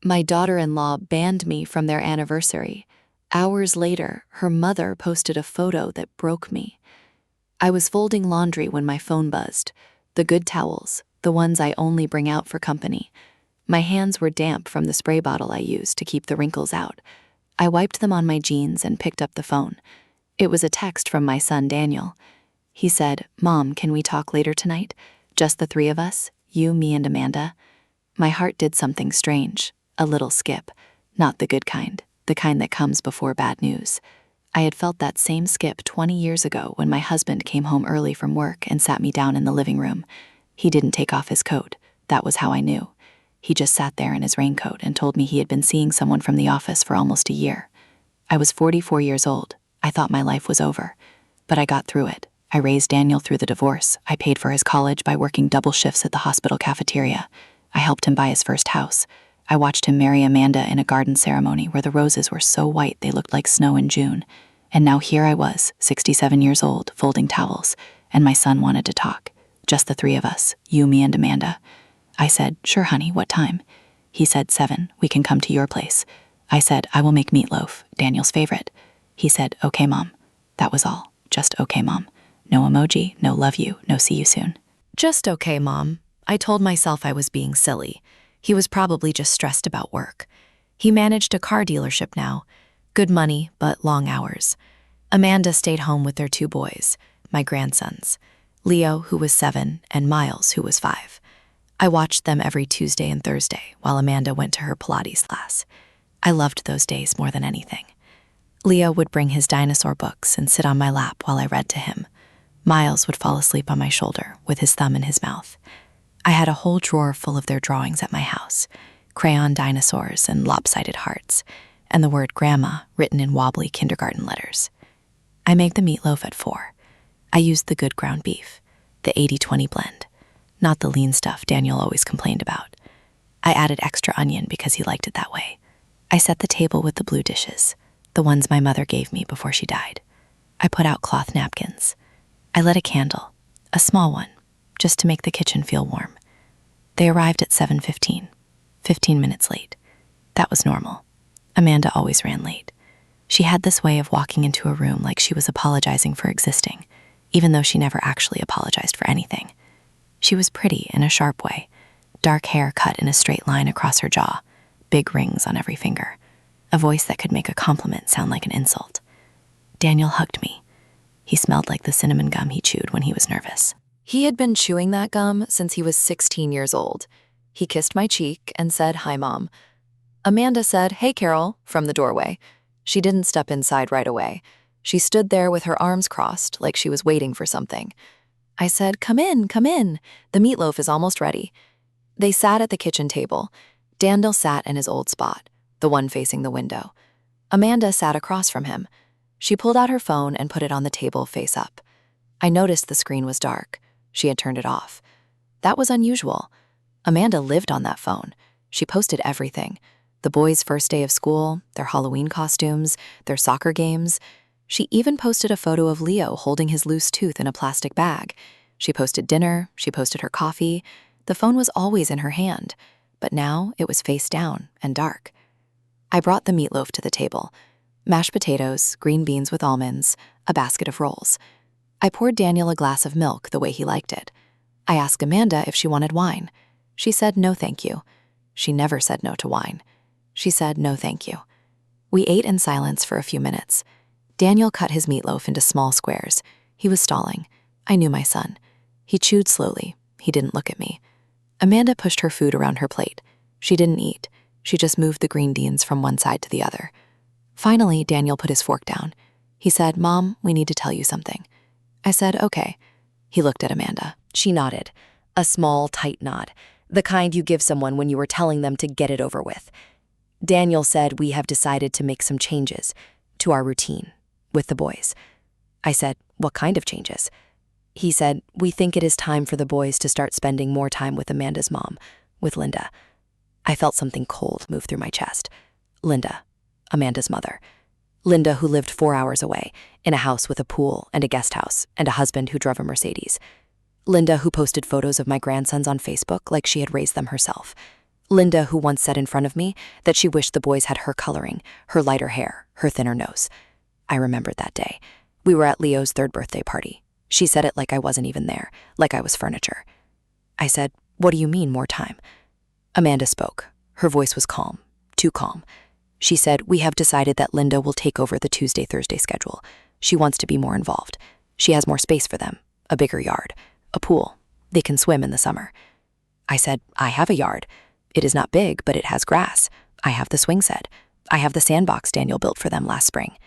My daughter-in-law banned me from their anniversary. Hours later, her mother posted a photo that broke me. I was folding laundry when my phone buzzed. The good towels, the ones I only bring out for company. My hands were damp from the spray bottle I used to keep the wrinkles out. I wiped them on my jeans and picked up the phone. It was a text from my son Daniel. He said, "Mom, can we talk later tonight? Just the three of us, you, me, and Amanda." My heart did something strange, a little skip. Not the good kind, the kind that comes before bad news. I had felt that same skip 20 years ago when my husband came home early from work and sat me down in the living room. He didn't take off his coat. That was how I knew. He just sat there in his raincoat and told me he had been seeing someone from the office for almost a year. I was 44 years old. I thought my life was over. But I got through it. I raised Daniel through the divorce. I paid for his college by working double shifts at the hospital cafeteria. I helped him buy his first house. I watched him marry Amanda in a garden ceremony where the roses were so white they looked like snow in June. And now here I was, 67 years old, folding towels, and my son wanted to talk. Just the three of us, you, me, and Amanda. I said, "Sure, honey, what time?" He said, 7, we can come to your place. I said, "I will make meatloaf, Daniel's favorite." He said, "Okay, Mom." That was all. Just okay, Mom. No emoji, no love you, no see you soon. Just okay, Mom. I told myself I was being silly. He was probably just stressed about work. He managed a car dealership now. Good money, but long hours. Amanda stayed home with their 2 boys, my grandsons, Leo, who was 7, and Miles, who was 5. I watched them every Tuesday and Thursday while Amanda went to her Pilates class. I loved those days more than anything. Leo would bring his dinosaur books and sit on my lap while I read to him. Miles would fall asleep on my shoulder with his thumb in his mouth. I had a whole drawer full of their drawings at my house, crayon dinosaurs and lopsided hearts, and the word grandma written in wobbly kindergarten letters. I made the meatloaf at 4. I used the good ground beef, the 80-20 blend, not the lean stuff Daniel always complained about. I added extra onion because he liked it that way. I set the table with the blue dishes, the ones my mother gave me before she died. I put out cloth napkins. I lit a candle, a small one, just to make the kitchen feel warm. They arrived at 7:15, 15 minutes late. That was normal. Amanda always ran late. She had this way of walking into a room like she was apologizing for existing, even though she never actually apologized for anything. She was pretty in a sharp way, dark hair cut in a straight line across her jaw, big rings on every finger, a voice that could make a compliment sound like an insult. Daniel hugged me. He smelled like the cinnamon gum he chewed when he was nervous. He had been chewing that gum since he was 16 years old. He kissed my cheek and said, "Hi, Mom." Amanda said, "Hey, Carol," from the doorway. She didn't step inside right away. She stood there with her arms crossed, like she was waiting for something. I said, come in. The meatloaf is almost ready." They sat at the kitchen table. Daniel sat in his old spot, the one facing the window. Amanda sat across from him. She pulled out her phone and put it on the table face up. I noticed the screen was dark. She had turned it off. That was unusual. Amanda lived on that phone. She posted everything. The boys' first day of school, their Halloween costumes, their soccer games. She even posted a photo of Leo holding his loose tooth in a plastic bag. She posted dinner. She posted her coffee. The phone was always in her hand, but now it was face down and dark. I brought the meatloaf to the table. Mashed potatoes, green beans with almonds, a basket of rolls. I poured Daniel a glass of milk the way he liked it. I asked Amanda if she wanted wine. She said no thank you. She never said no to wine. She said no thank you. We ate in silence for a few minutes. Daniel cut his meatloaf into small squares. He was stalling. I knew my son. He chewed slowly. He didn't look at me. Amanda pushed her food around her plate. She didn't eat. She just moved the green beans from one side to the other. Finally, Daniel put his fork down. He said, "Mom, we need to tell you something." I said, "Okay." He looked at Amanda. She nodded. A small, tight nod. The kind you give someone when you were telling them to get it over with. Daniel said, "We have decided to make some changes to our routine with the boys." I said, "What kind of changes?" He said, "We think it is time for the boys to start spending more time with Amanda's mom, with Linda." I felt something cold move through my chest. Linda, Amanda's mother. Linda, who lived 4 hours away, in a house with a pool and a guest house and a husband who drove a Mercedes. Linda, who posted photos of my grandsons on Facebook like she had raised them herself. Linda, who once said in front of me that she wished the boys had her coloring, her lighter hair, her thinner nose. I remembered that day. We were at Leo's 3rd birthday party. She said it like I wasn't even there, like I was furniture. I said, "What do you mean, more time?" Amanda spoke. Her voice was calm, too calm. She said, "We have decided that Linda will take over the Tuesday-Thursday schedule. She wants to be more involved. She has more space for them, a bigger yard, a pool. They can swim in the summer." I said, "I have a yard. It is not big, but it has grass. I have the swing set. I have the sandbox Daniel built for them last spring."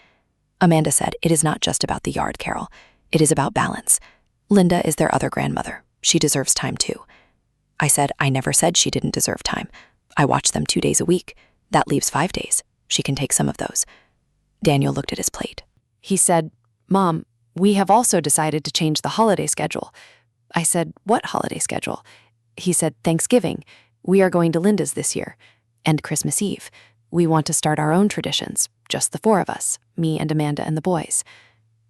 Amanda said, "It is not just about the yard, Carol. It is about balance. Linda is their other grandmother. She deserves time too." I said, "I never said she didn't deserve time. I watch them 2 days a week. That leaves 5 days. She can take some of those." Daniel looked at his plate. He said, "Mom, we have also decided to change the holiday schedule." I said, "What holiday schedule?" He said, "Thanksgiving. We are going to Linda's this year. And Christmas Eve. We want to start our own traditions, just the 4 of us, me and Amanda and the boys."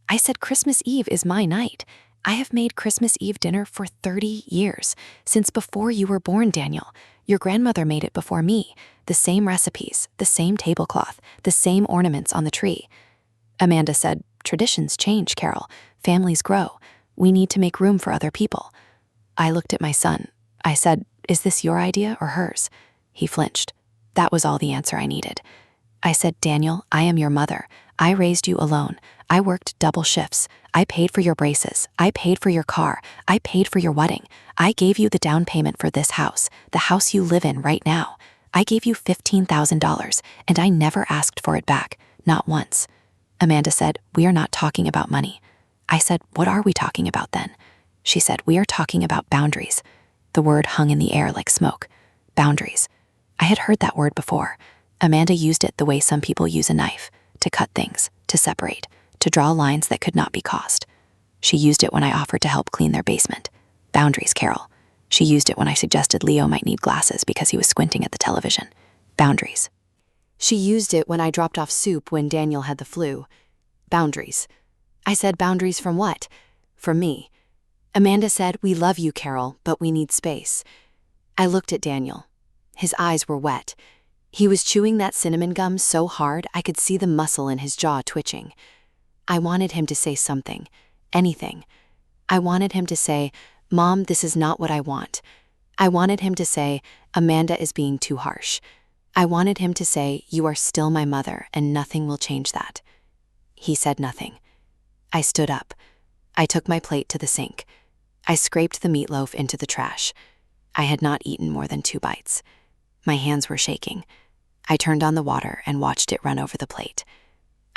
I said, "Christmas Eve is my night. I have made Christmas Eve dinner for 30 years, since before you were born, Daniel. Your grandmother made it before me. The same recipes, the same tablecloth, the same ornaments on the tree." Amanda said, "Traditions change, Carol. Families grow. We need to make room for other people." I looked at my son. I said, "Is this your idea or hers?" He flinched. That was all the answer I needed. I said, "Daniel, I am your mother. I raised you alone. I worked double shifts. I paid for your braces. I paid for your car. I paid for your wedding. I gave you the down payment for this house, the house you live in right now. I gave you $15,000, and I never asked for it back, not once." Amanda said, "We are not talking about money." I said, "What are we talking about then?" She said, "We are talking about boundaries." The word hung in the air like smoke. Boundaries. I had heard that word before. Amanda used it the way some people use a knife, to cut things, to separate, to draw lines that could not be crossed. She used it when I offered to help clean their basement. Boundaries, Carol. She used it when I suggested Leo might need glasses because he was squinting at the television. Boundaries. She used it when I dropped off soup when Daniel had the flu. Boundaries. I said, "Boundaries from what?" "From me." Amanda said, "We love you, Carol, but we need space." I looked at Daniel. His eyes were wet. He was chewing that cinnamon gum so hard I could see the muscle in his jaw twitching. I wanted him to say something, anything. I wanted him to say, "Mom, this is not what I want." I wanted him to say, "Amanda is being too harsh." I wanted him to say, "You are still my mother and nothing will change that." He said nothing. I stood up. I took my plate to the sink. I scraped the meatloaf into the trash. I had not eaten more than 2 bites. My hands were shaking. I turned on the water and watched it run over the plate.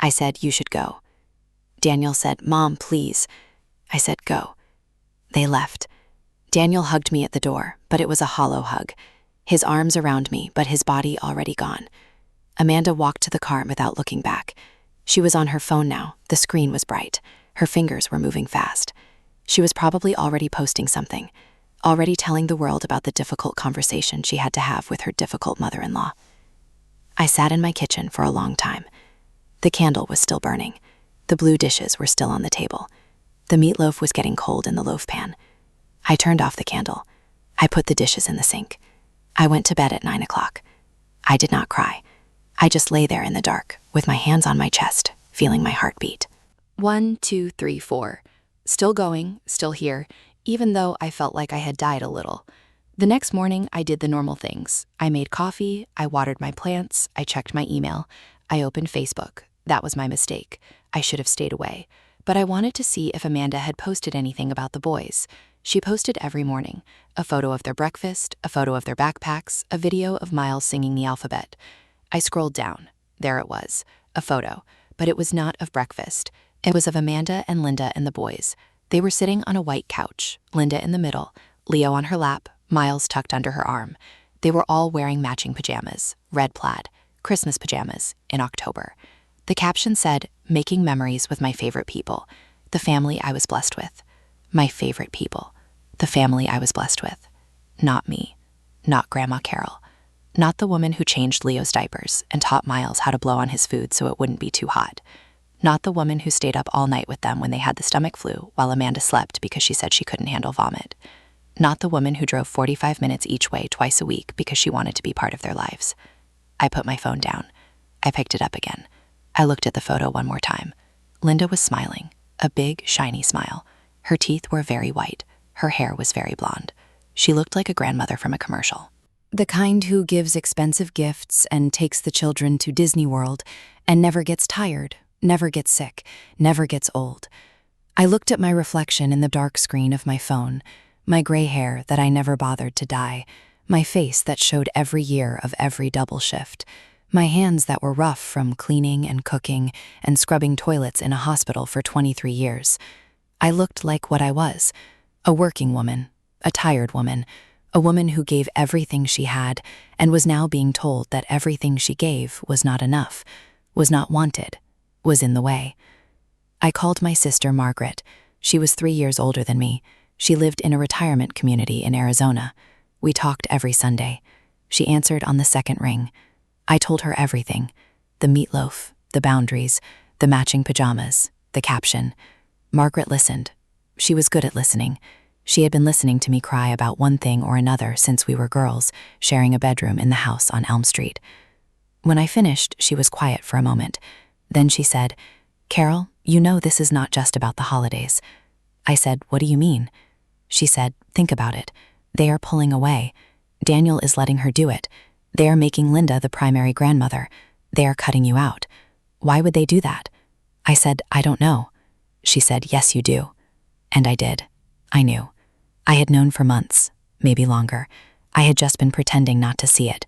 I said, "You should go." Daniel said, "Mom, please." I said, "Go." They left. Daniel hugged me at the door, but it was a hollow hug. His arms around me, but his body already gone. Amanda walked to the car without looking back. She was on her phone now. The screen was bright. Her fingers were moving fast. She was probably already posting something, already telling the world about the difficult conversation she had to have with her difficult mother-in-law. I sat in my kitchen for a long time. The candle was still burning. The blue dishes were still on the table. The meatloaf was getting cold in the loaf pan. I turned off the candle. I put the dishes in the sink. I went to bed at 9 o'clock. I did not cry. I just lay there in the dark, with my hands on my chest, feeling my heart beat. 1, 2, 3, 4. Still going, still here, even though I felt like I had died a little. The next morning, I did the normal things. I made coffee, I watered my plants, I checked my email, I opened Facebook. That was my mistake. I should have stayed away. But I wanted to see if Amanda had posted anything about the boys. She posted every morning. A photo of their breakfast, a photo of their backpacks, a video of Miles singing the alphabet. I scrolled down. There it was, a photo. But it was not of breakfast. It was of Amanda and Linda and the boys. They were sitting on a white couch, Linda in the middle, Leo on her lap, Miles tucked under her arm. They were all wearing matching pajamas, red plaid, Christmas pajamas, in October. The caption said, "Making memories with my favorite people, the family I was blessed with." My favorite people, the family I was blessed with. Not me, not Grandma Carol, not the woman who changed Leo's diapers and taught Miles how to blow on his food so it wouldn't be too hot. Not the woman who stayed up all night with them when they had the stomach flu while Amanda slept because she said she couldn't handle vomit. not the woman who drove 45 minutes each way twice a week because she wanted to be part of their lives. I put my phone down. I picked it up again. I looked at the photo one more time. Linda was smiling, a big, shiny smile. Her teeth were very white. Her hair was very blonde. She looked like a grandmother from a commercial. The kind who gives expensive gifts and takes the children to Disney World and never gets tired, never gets sick, never gets old. I looked at my reflection in the dark screen of my phone, my gray hair that I never bothered to dye, my face that showed every year of every double shift, my hands that were rough from cleaning and cooking and scrubbing toilets in a hospital for 23 years. I looked like what I was, a working woman, a tired woman, a woman who gave everything she had and was now being told that everything she gave was not enough, was not wanted, was in the way. I called my sister Margaret. She was 3 years older than me. She lived in a retirement community in Arizona. We talked every Sunday. She answered on the second ring. I told her everything: the meatloaf, the boundaries, the matching pajamas, the caption. Margaret listened. She was good at listening. She had been listening to me cry about one thing or another since we were girls, sharing a bedroom in the house on Elm Street. When I finished, she was quiet for a moment. Then she said, "Carol, you know this is not just about the holidays." I said, "What do you mean?" She said, "Think about it. They are pulling away. Daniel is letting her do it. They are making Linda the primary grandmother. They are cutting you out. Why would they do that?" I said, "I don't know." She said, "Yes, you do." And I did. I knew. I had known for months, maybe longer. I had just been pretending not to see it.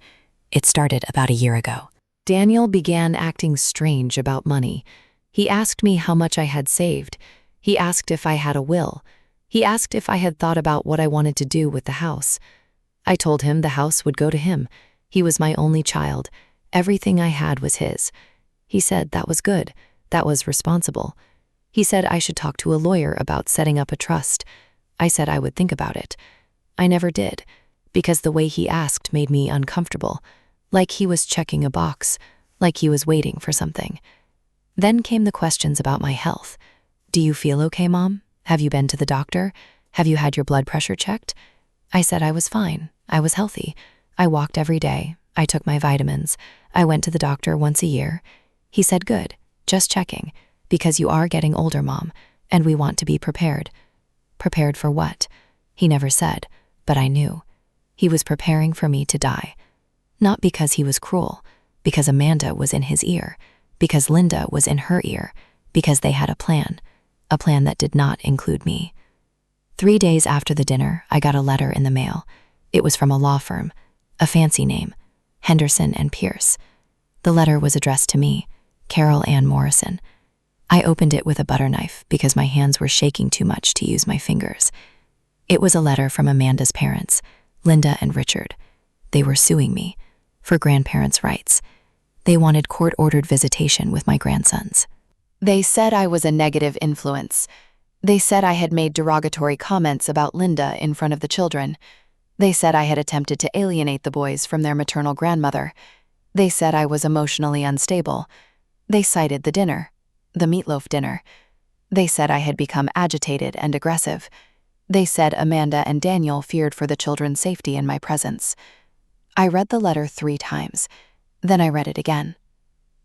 It started about a year ago. Daniel began acting strange about money. He asked me how much I had saved. He asked if I had a will. He asked if I had thought about what I wanted to do with the house. I told him the house would go to him. He was my only child. Everything I had was his. He said that was good. That was responsible. He said I should talk to a lawyer about setting up a trust. I said I would think about it. I never did, because the way he asked made me uncomfortable, like he was checking a box, like he was waiting for something. Then came the questions about my health. "Do you feel okay, Mom? Have you been to the doctor? Have you had your blood pressure checked?" I said I was fine. I was healthy. I walked every day. I took my vitamins. I went to the doctor once a year. He said, "Good, just checking, because you are getting older, Mom, and we want to be prepared." Prepared for what? He never said, but I knew. He was preparing for me to die. Not because he was cruel, because Amanda was in his ear, because Linda was in her ear, because they had a plan that did not include me. 3 days after the dinner, I got a letter in the mail. It was from a law firm, a fancy name, Henderson and Pierce. The letter was addressed to me, Carol Ann Morrison. I opened it with a butter knife because my hands were shaking too much to use my fingers. It was a letter from Amanda's parents, Linda and Richard. They were suing me for grandparents' rights. They wanted court-ordered visitation with my grandsons. They said I was a negative influence. They said I had made derogatory comments about Linda in front of the children. They said I had attempted to alienate the boys from their maternal grandmother. They said I was emotionally unstable. They cited the dinner, the meatloaf dinner. They said I had become agitated and aggressive. They said Amanda and Daniel feared for the children's safety in my presence. I read the letter 3 times. Then I read it again.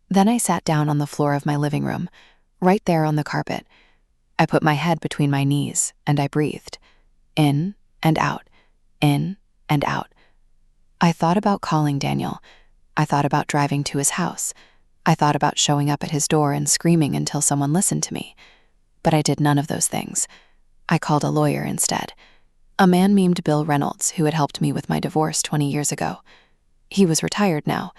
Then I sat down on the floor of my living room, right there on the carpet. I put my head between my knees and I breathed. In and out, in and out. I thought about calling Daniel. I thought about driving to his house. I thought about showing up at his door and screaming until someone listened to me. But I did none of those things. I called a lawyer instead. A man named Bill Reynolds, who had helped me with my divorce 20 years ago. He was retired now,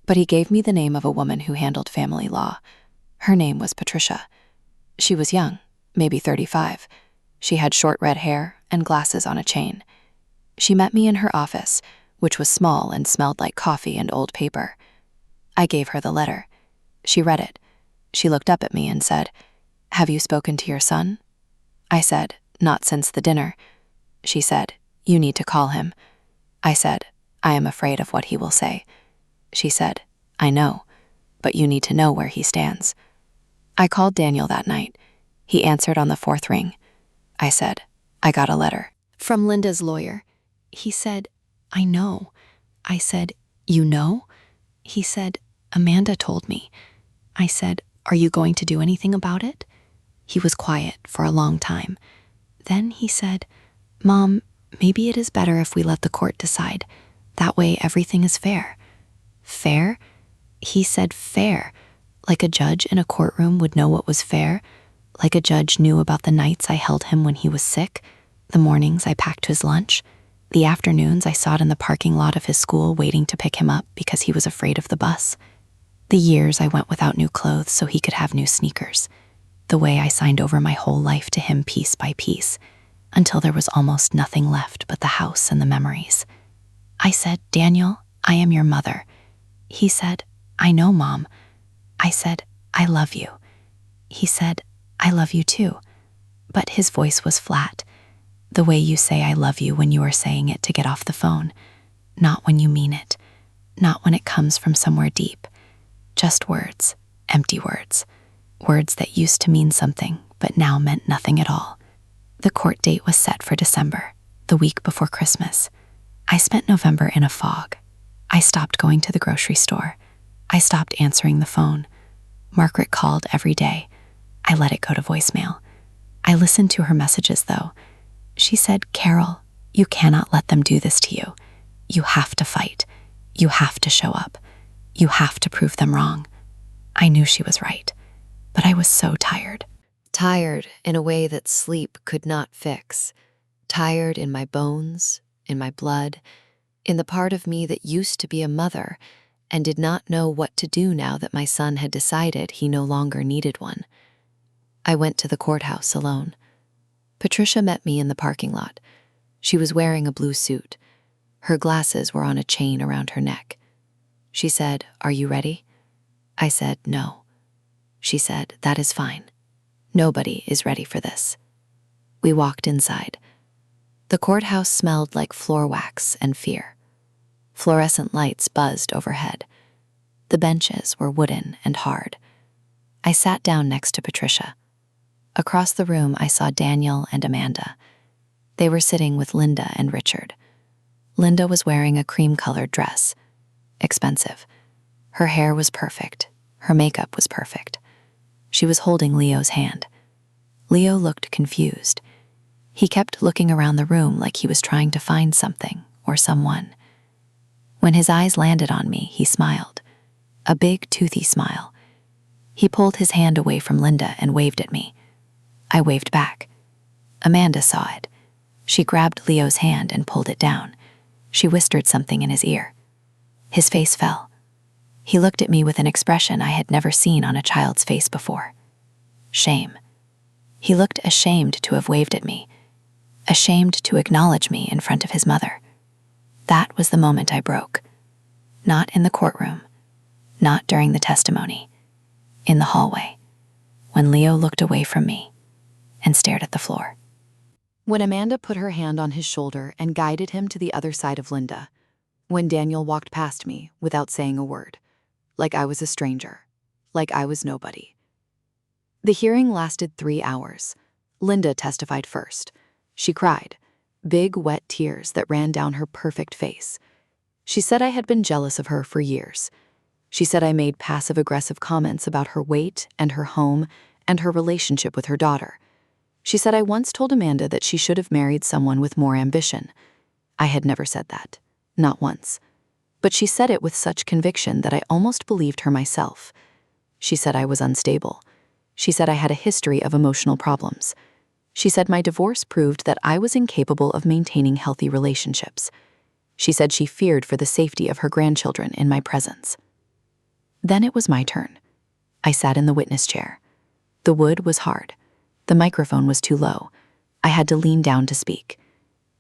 but he gave me the name of a woman who handled family law. Her name was Patricia. She was young, maybe 35. She had short red hair and glasses on a chain. She met me in her office, which was small and smelled like coffee and old paper. I gave her the letter. She read it. She looked up at me and said, "Have you spoken to your son?" I said, "Not since the dinner." She said, "You need to call him." I said, "I am afraid of what he will say." She said, "I know, but you need to know where he stands." I called Daniel that night. He answered on the 4th ring. I said, "I got a letter." From Linda's lawyer. He said, "I know." I said, "You know?" He said, "Amanda told me." I said, "Are you going to do anything about it?" He was quiet for a long time. Then he said, "Mom, maybe it is better if we let the court decide. That way everything is fair." Fair? He said fair. Like a judge in a courtroom would know what was fair. Like a judge knew about the nights I held him when he was sick, the mornings I packed his lunch, the afternoons I sat in the parking lot of his school waiting to pick him up because he was afraid of the bus, the years I went without new clothes so he could have new sneakers, the way I signed over my whole life to him piece by piece, until there was almost nothing left but the house and the memories. I said, "Daniel, I am your mother." He said, "I know, Mom." I said, "I love you." He said, "I love you too." But his voice was flat, the way you say "I love you" when you are saying it to get off the phone, not when you mean it, not when it comes from somewhere deep. Just words, empty words, words that used to mean something but now meant nothing at all. The court date was set for December, the week before Christmas. I spent November in a fog. I stopped going to the grocery store. I stopped answering the phone. Margaret called every day. I let it go to voicemail. I listened to her messages, though. She said, "Carol, you cannot let them do this to you. You have to fight. You have to show up. You have to prove them wrong." I knew she was right, but I was so tired. Tired in a way that sleep could not fix. Tired in my bones, in my blood, in the part of me that used to be a mother and did not know what to do now that my son had decided he no longer needed one. I went to the courthouse alone. Patricia met me in the parking lot. She was wearing a blue suit. Her glasses were on a chain around her neck. She said, "Are you ready?" I said, "No." She said, "That is fine. Nobody is ready for this." We walked inside. The courthouse smelled like floor wax and fear. Fluorescent lights buzzed overhead. The benches were wooden and hard. I sat down next to Patricia. Across the room, I saw Daniel and Amanda. They were sitting with Linda and Richard. Linda was wearing a cream-colored dress. Expensive. Her hair was perfect. Her makeup was perfect. She was holding Leo's hand. Leo looked confused. He kept looking around the room like he was trying to find something or someone. When his eyes landed on me, he smiled. A big, toothy smile. He pulled his hand away from Linda and waved at me. I waved back. Amanda saw it. She grabbed Leo's hand and pulled it down. She whispered something in his ear. His face fell. He looked at me with an expression I had never seen on a child's face before. Shame. He looked ashamed to have waved at me, ashamed to acknowledge me in front of his mother. That was the moment I broke. Not in the courtroom, not during the testimony, in the hallway, when Leo looked away from me and stared at the floor. When Amanda put her hand on his shoulder and guided him to the other side of Linda. When Daniel walked past me without saying a word, like I was a stranger, like I was nobody. The hearing lasted 3 hours. Linda testified first. She cried, big wet tears that ran down her perfect face. She said I had been jealous of her for years. She said I made passive-aggressive comments about her weight and her home and her relationship with her daughter. She said I once told Amanda that she should have married someone with more ambition. I had never said that, not once. But she said it with such conviction that I almost believed her myself. She said I was unstable. She said I had a history of emotional problems. She said my divorce proved that I was incapable of maintaining healthy relationships. She said she feared for the safety of her grandchildren in my presence. Then it was my turn. I sat in the witness chair. The wood was hard. The microphone was too low. I had to lean down to speak.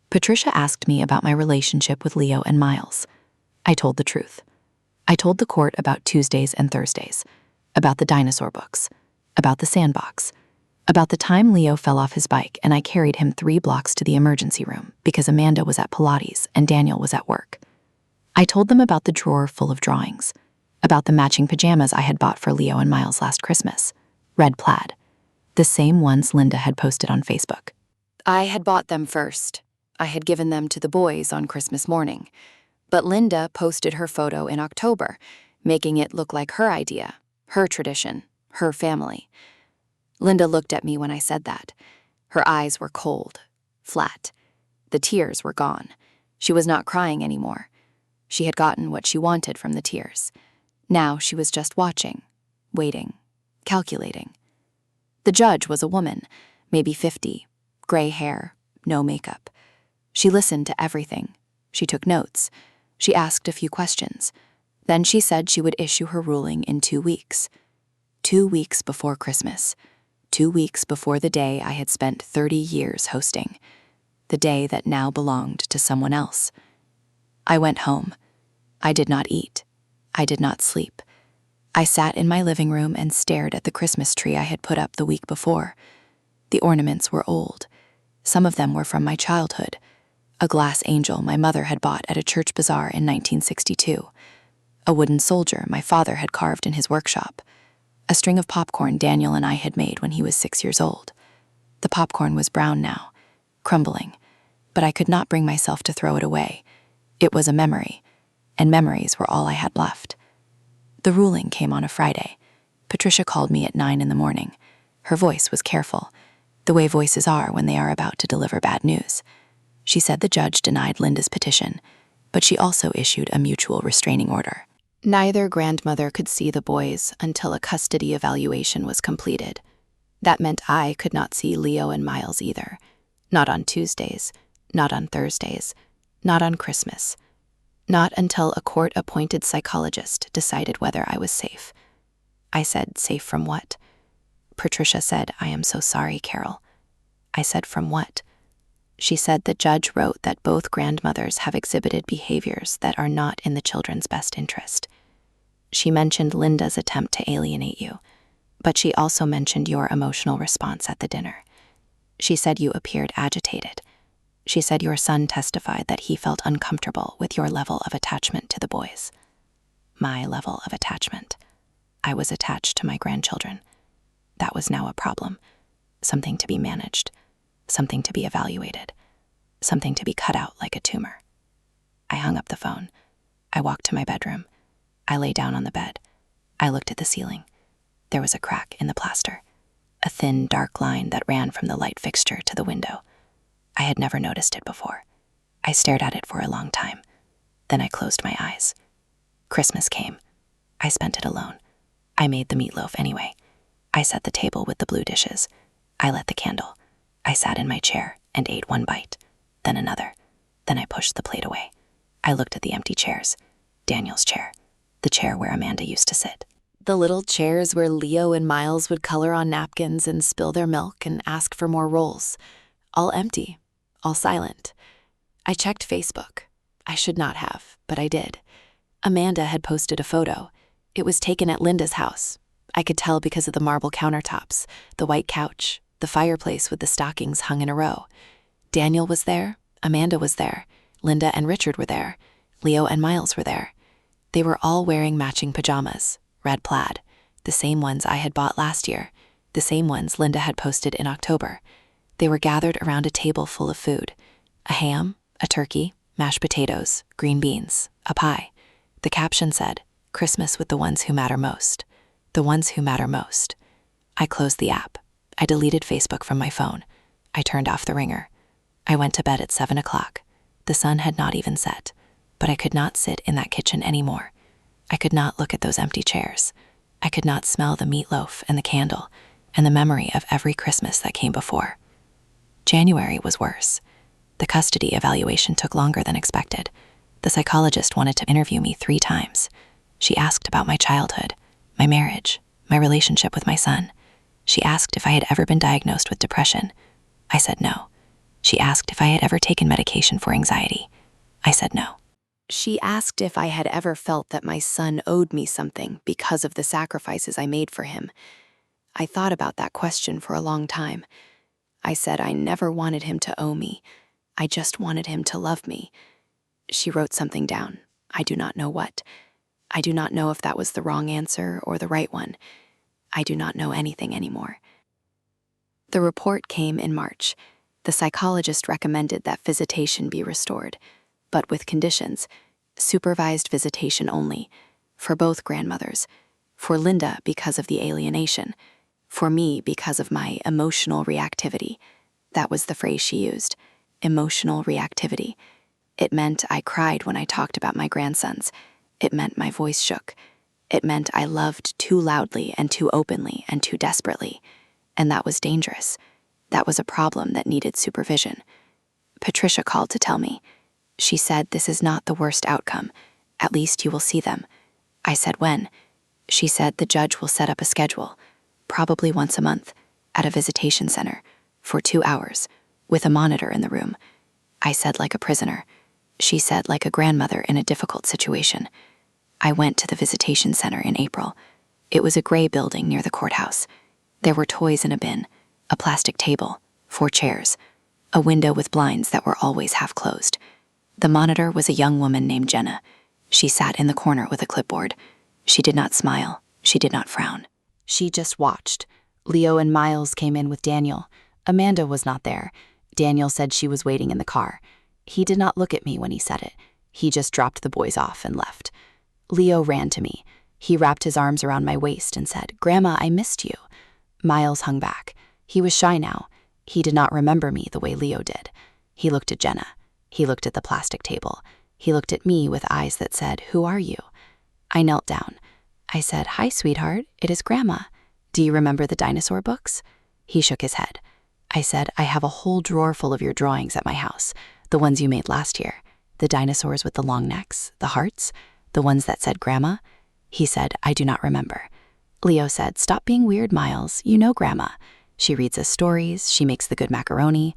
Patricia asked me about my relationship with Leo and Miles. I told the truth. I told the court about Tuesdays and Thursdays, about the dinosaur books, about the sandbox, about the time Leo fell off his bike and I carried him 3 blocks to the emergency room because Amanda was at Pilates and Daniel was at work. I told them about the drawer full of drawings, about the matching pajamas I had bought for Leo and Miles last Christmas, red plaid, the same ones Linda had posted on Facebook. I had bought them first. I had given them to the boys on Christmas morning. But Linda posted her photo in October, making it look like her idea, her tradition, her family. Linda looked at me when I said that. Her eyes were cold, flat. The tears were gone. She was not crying anymore. She had gotten what she wanted from the tears. Now she was just watching, waiting, calculating. The judge was a woman, maybe 50, gray hair, no makeup. She listened to everything. She took notes. She asked a few questions. Then she said she would issue her ruling in 2 weeks. 2 weeks before Christmas. 2 weeks before the day I had spent 30 years hosting. The day that now belonged to someone else. I went home. I did not eat. I did not sleep. I sat in my living room and stared at the Christmas tree I had put up the week before. The ornaments were old. Some of them were from my childhood. A glass angel my mother had bought at a church bazaar in 1962. A wooden soldier my father had carved in his workshop. A string of popcorn Daniel and I had made when he was 6 years old. The popcorn was brown now, crumbling, but I could not bring myself to throw it away. It was a memory, and memories were all I had left. The ruling came on a Friday. Patricia called me at 9 in the morning. Her voice was careful, the way voices are when they are about to deliver bad news. She said the judge denied Linda's petition, but she also issued a mutual restraining order. Neither grandmother could see the boys until a custody evaluation was completed. That meant I could not see Leo and Miles either. Not on Tuesdays, not on Thursdays, not on Christmas. Not until a court-appointed psychologist decided whether I was safe. I said, safe from what? Patricia said, I am so sorry, Carol. I said, from what? She said the judge wrote that both grandmothers have exhibited behaviors that are not in the children's best interest. She mentioned Linda's attempt to alienate you, but she also mentioned your emotional response at the dinner. She said you appeared agitated. She said your son testified that he felt uncomfortable with your level of attachment to the boys. My level of attachment. I was attached to my grandchildren. That was now a problem, something to be managed. Something to be evaluated, something to be cut out like a tumor. I hung up the phone. I walked to my bedroom. I lay down on the bed. I looked at the ceiling. There was a crack in the plaster, a thin, dark line that ran from the light fixture to the window. I had never noticed it before. I stared at it for a long time. Then I closed my eyes. Christmas came. I spent it alone. I made the meatloaf anyway. I set the table with the blue dishes. I lit the candle. I sat in my chair and ate one bite, then another. Then I pushed the plate away. I looked at the empty chairs. Daniel's chair, the chair where Amanda used to sit. The little chairs where Leo and Miles would color on napkins and spill their milk and ask for more rolls. All empty, all silent. I checked Facebook. I should not have, but I did. Amanda had posted a photo. It was taken at Linda's house. I could tell because of the marble countertops, the white couch, the fireplace with the stockings hung in a row. Daniel was there, Amanda was there, Linda and Richard were there, Leo and Miles were there. They were all wearing matching pajamas, red plaid, the same ones I had bought last year, the same ones Linda had posted in October. They were gathered around a table full of food, a ham, a turkey, mashed potatoes, green beans, a pie. The caption said, Christmas with the ones who matter most. The ones who matter most. I closed the app. I deleted Facebook from my phone. I turned off the ringer. I went to bed at 7 o'clock. The sun had not even set, but I could not sit in that kitchen anymore. I could not look at those empty chairs. I could not smell the meatloaf and the candle and the memory of every Christmas that came before. January was worse. The custody evaluation took longer than expected. The psychologist wanted to interview me 3 times. She asked about my childhood, my marriage, my relationship with my son. She asked if I had ever been diagnosed with depression. I said no. She asked if I had ever taken medication for anxiety. I said no. She asked if I had ever felt that my son owed me something because of the sacrifices I made for him. I thought about that question for a long time. I said I never wanted him to owe me. I just wanted him to love me. She wrote something down. I do not know what. I do not know if that was the wrong answer or the right one. I do not know anything anymore. The report came in March. The psychologist recommended that visitation be restored, but with conditions: supervised visitation only, for both grandmothers, for Linda because of the alienation, for me because of my emotional reactivity. That was the phrase she used, emotional reactivity. It meant I cried when I talked about my grandsons. It meant my voice shook. It meant I loved too loudly and too openly and too desperately. And that was dangerous. That was a problem that needed supervision. Patricia called to tell me. She said, "This is not the worst outcome. At least you will see them." I said, "When?" She said the judge will set up a schedule, probably once a month, at a visitation center, for 2 hours, with a monitor in the room. I said, like a prisoner. She said, like a grandmother in a difficult situation. I went to the visitation center in April. It was a gray building near the courthouse. There were toys in a bin, a plastic table, 4 chairs, a window with blinds that were always half closed. The monitor was a young woman named Jenna. She sat in the corner with a clipboard. She did not smile. She did not frown. She just watched. Leo and Miles came in with Daniel. Amanda was not there. Daniel said she was waiting in the car. He did not look at me when he said it. He just dropped the boys off and left. Leo ran to me. He wrapped his arms around my waist and said, "Grandma, I missed you." Miles hung back. He was shy now. He did not remember me the way Leo did. He looked at Jenna. He looked at the plastic table. He looked at me with eyes that said, "Who are you?" I knelt down. I said, "Hi, sweetheart. It is Grandma. Do you remember the dinosaur books?" He shook his head. I said, "I have a whole drawer full of your drawings at my house, the ones you made last year. The dinosaurs with the long necks, the hearts, the ones that said Grandma." He said, "I do not remember." Leo said, "Stop being weird, Miles. You know Grandma. She reads us stories. She makes the good macaroni."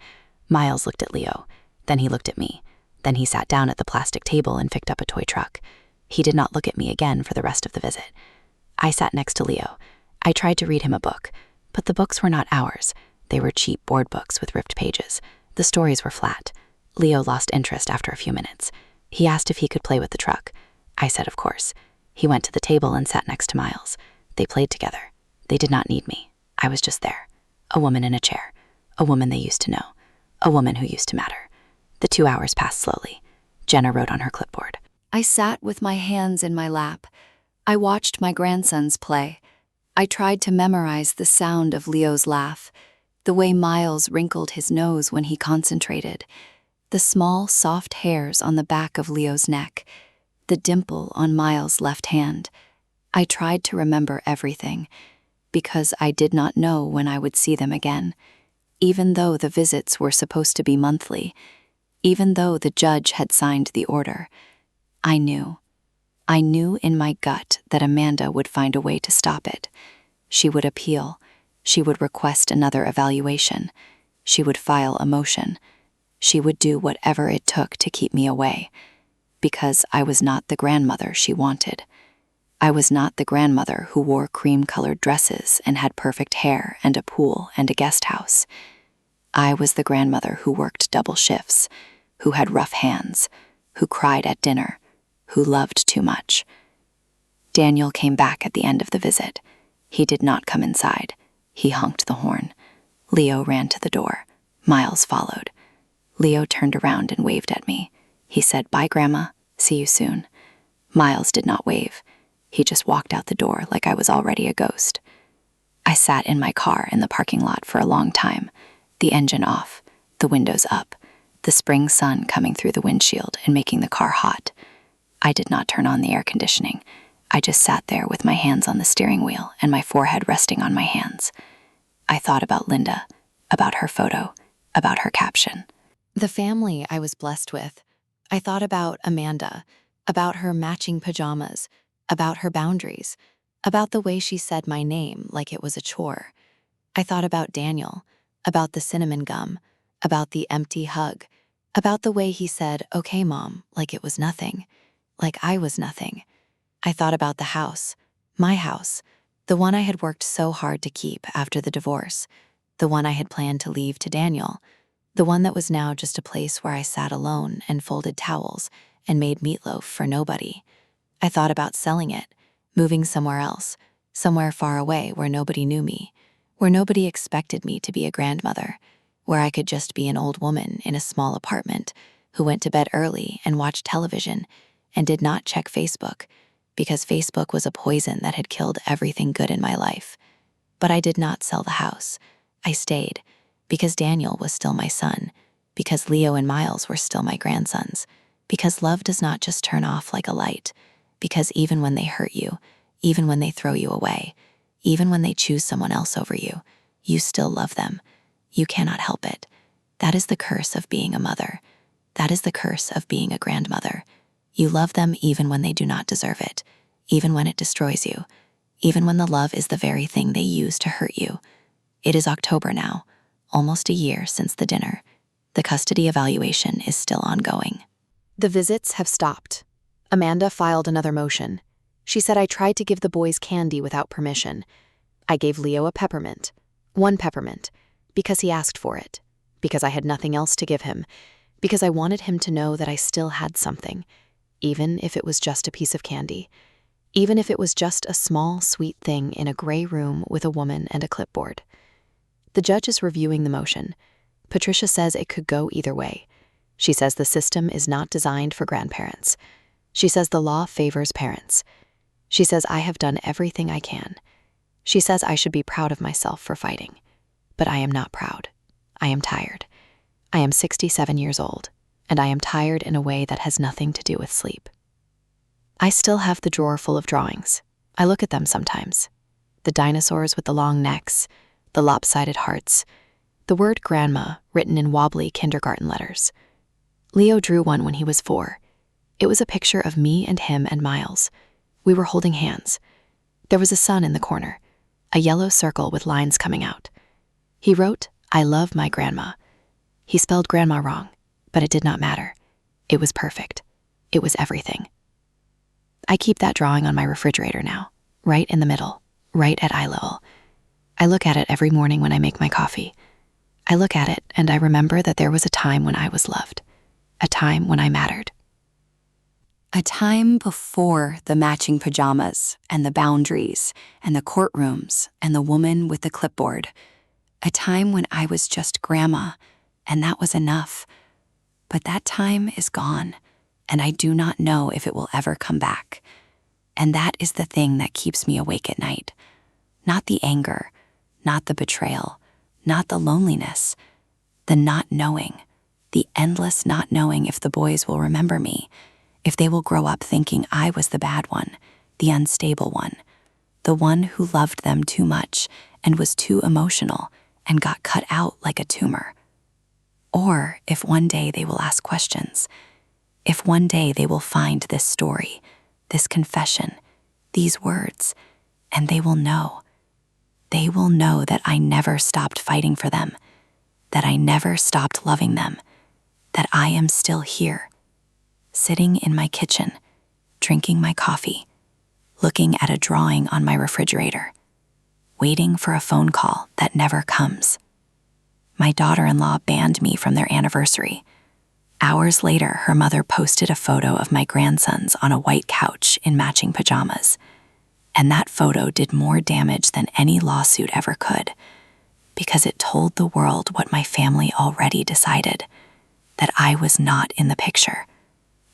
Miles looked at Leo. Then he looked at me. Then he sat down at the plastic table and picked up a toy truck. He did not look at me again for the rest of the visit. I sat next to Leo. I tried to read him a book, but the books were not ours. They were cheap board books with ripped pages. The stories were flat. Leo lost interest after a few minutes. He asked if he could play with the truck. I said, of course. He went to the table and sat next to Miles. They played together. They did not need me. I was just there. A woman in a chair. A woman they used to know. A woman who used to matter. The 2 hours passed slowly. Jenna wrote on her clipboard. I sat with my hands in my lap. I watched my grandsons play. I tried to memorize the sound of Leo's laugh, the way Miles wrinkled his nose when he concentrated, the small, soft hairs on the back of Leo's neck, the dimple on Miles' left hand. I tried to remember everything, because I did not know when I would see them again, even though the visits were supposed to be monthly, even though the judge had signed the order. I knew. I knew in my gut that Amanda would find a way to stop it. She would appeal. She would request another evaluation. She would file a motion. She would do whatever it took to keep me away, because I was not the grandmother she wanted. I was not the grandmother who wore cream-colored dresses and had perfect hair and a pool and a guest house. I was the grandmother who worked double shifts, who had rough hands, who cried at dinner, who loved too much. Daniel came back at the end of the visit. He did not come inside. He honked the horn. Leo ran to the door. Miles followed. Leo turned around and waved at me. He said, "Bye, Grandma. See you soon." Miles did not wave. He just walked out the door like I was already a ghost. I sat in my car in the parking lot for a long time, the engine off, the windows up, the spring sun coming through the windshield and making the car hot. I did not turn on the air conditioning. I just sat there with my hands on the steering wheel and my forehead resting on my hands. I thought about Linda, about her photo, about her caption. The family I was blessed with. I thought about Amanda, about her matching pajamas, about her boundaries, about the way she said my name like it was a chore. I thought about Daniel, about the cinnamon gum, about the empty hug, about the way he said, "Okay, Mom," like it was nothing, like I was nothing. I thought about the house, my house, the one I had worked so hard to keep after the divorce, the one I had planned to leave to Daniel, the one that was now just a place where I sat alone and folded towels and made meatloaf for nobody. I thought about selling it, moving somewhere else, somewhere far away where nobody knew me, where nobody expected me to be a grandmother. where I could just be an old woman in a small apartment who went to bed early and watched television and did not check Facebook because Facebook was a poison that had killed everything good in my life. But I did not sell the house. I stayed because Daniel was still my son, because Leo and Miles were still my grandsons, because love does not just turn off like a light, because even when they hurt you, even when they throw you away, even when they choose someone else over you, you still love them. You cannot help it. That is the curse of being a mother. That is the curse of being a grandmother. You love them even when they do not deserve it, even when it destroys you, even when the love is the very thing they use to hurt you. It is October now, almost a year since the dinner. The custody evaluation is still ongoing. The visits have stopped. Amanda filed another motion. She said I tried to give the boys candy without permission. I gave Leo a peppermint, one peppermint, because he asked for it, because I had nothing else to give him, because I wanted him to know that I still had something, even if it was just a piece of candy, even if it was just a small, sweet thing in a gray room with a woman and a clipboard. The judge is reviewing the motion. Patricia says it could go either way. She says the system is not designed for grandparents. She says the law favors parents. She says I have done everything I can. She says I should be proud of myself for fighting. But I am not proud. I am tired. I am 67 years old, and I am tired in a way that has nothing to do with sleep. I still have the drawer full of drawings. I look at them sometimes. The dinosaurs with the long necks, the lopsided hearts, the word grandma written in wobbly kindergarten letters. Leo drew one when he was 4. It was a picture of me and him and Miles. We were holding hands. There was a sun in the corner, a yellow circle with lines coming out. He wrote, "I love my grandma." He spelled grandma wrong, but it did not matter. It was perfect. It was everything. I keep that drawing on my refrigerator now, right in the middle, right at eye level. I look at it every morning when I make my coffee. I look at it and I remember that there was a time when I was loved, a time when I mattered. A time before the matching pajamas and the boundaries and the courtrooms and the woman with the clipboard. A time when I was just grandma, and that was enough. But that time is gone, and I do not know if it will ever come back. And that is the thing that keeps me awake at night. Not the anger, not the betrayal, not the loneliness, the not knowing, the endless not knowing if the boys will remember me, if they will grow up thinking I was the bad one, the unstable one, the one who loved them too much and was too emotional and got cut out like a tumor. Or if one day they will ask questions, if one day they will find this story, this confession, these words, and they will know that I never stopped fighting for them, that I never stopped loving them, that I am still here, sitting in my kitchen, drinking my coffee, looking at a drawing on my refrigerator, waiting for a phone call that never comes. My daughter-in-law banned me from their anniversary. Hours later, her mother posted a photo of my grandsons on a white couch in matching pajamas. And that photo did more damage than any lawsuit ever could, because it told the world what my family already decided, that I was not in the picture,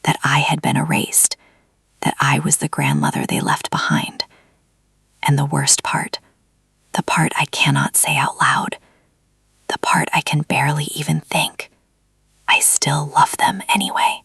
that I had been erased, that I was the grandmother they left behind. And the worst part, the part I cannot say out loud, the part I can barely even think, I still love them anyway.